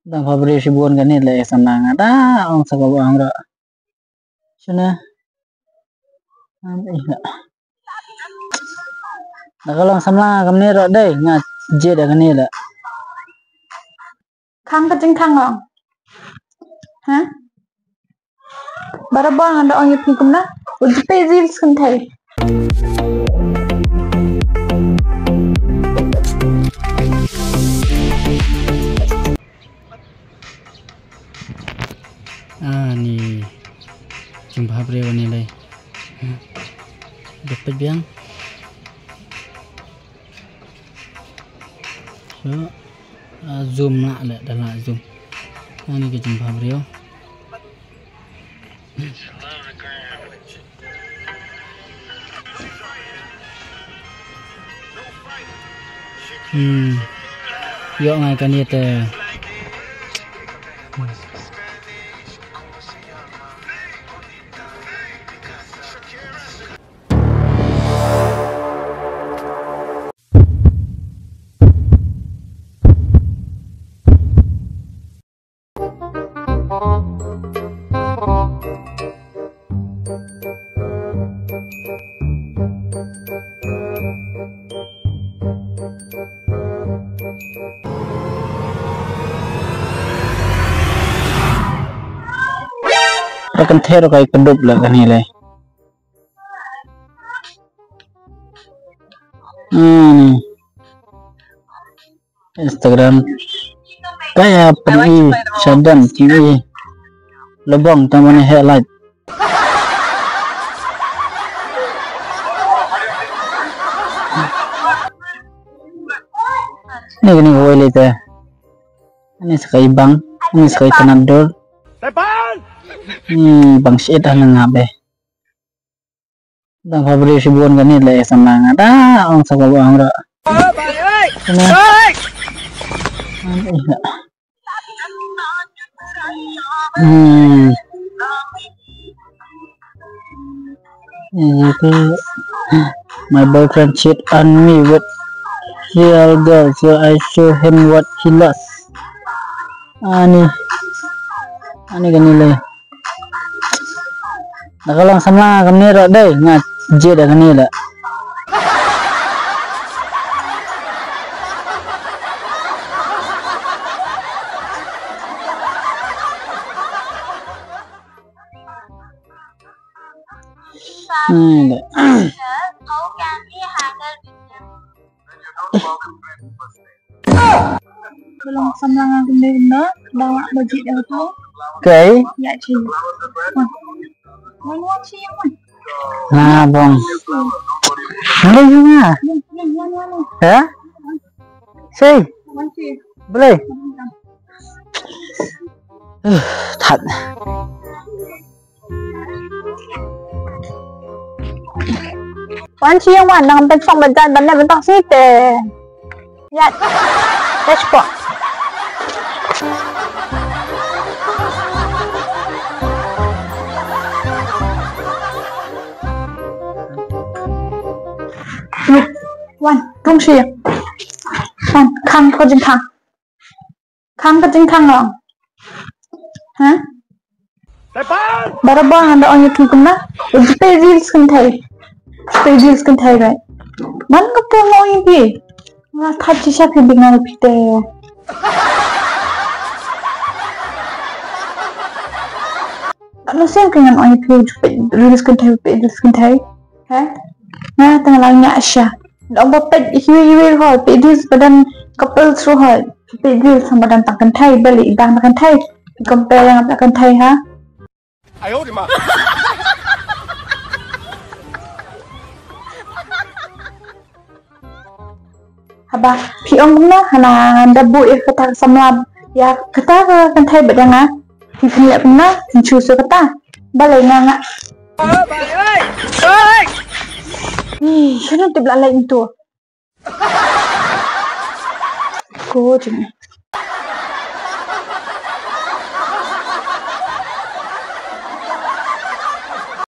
Dang Februari ribuan ganit lah semangat ang sa ang ra. Sana. Iya. Nakalang samla kamne ra dai nga je da ganila. Khang ka jing khang long. Ha? Barabang ada orang yang pikum na. Uji pezil skentai. Ni jumpa beliau nilai dapat biang so zoom nak le dalam zoom ni ke jumpa beliau yuk ngai kan itu akan teror kayak kedop lah kan nilai. Instagram kayak pergi sadam TV lebong tamanya highlight. Ini gini gue lihat. Ini sekali bang, ini sekali tenador. Bang Syed ang ngabe. Dang Februari ribuan ganit lah semangat ang sa ang ra. My boyfriend cheat on me with real girl, so I show him what he lost. Ani ganila. Nakalang samla kamne ra dai nga je da ganila. Belum samlangan benda bawa baju dah tu. Okay. Ya cik. Mana cik yang mana? Nah bang. Boleh juga. Ya? Say. Boleh. Thật. Wan cik yang mana? Nampak sang badan benda bentak sini. Ya. Let's go. Wan, không xìa. Wan, khăn có chân khăn. Khăn có chân khăn rồi. Hả? Barabang ada orang yang pikum na. Uji pezil skentai. Pezil skentai right. Man ka po mo yung pi. Nga khachi siya pibingal pite. Ano siya kanyan orang yang pezil skentai. Ha? Nah, tengah langnya Asya. Dah bapak hiwi hal, pedis badan couple through hal, pedis sama badan takkan Thai balik dah makan Thai, compare yang takkan Thai ha. Ayo di mana? Haba, piong na hana dabu kata samlab ya kata kan Thai badan ha. Pipin lep na, pincu so kata, balai nga. Kenapa dia belak lain tu? Kau je ni.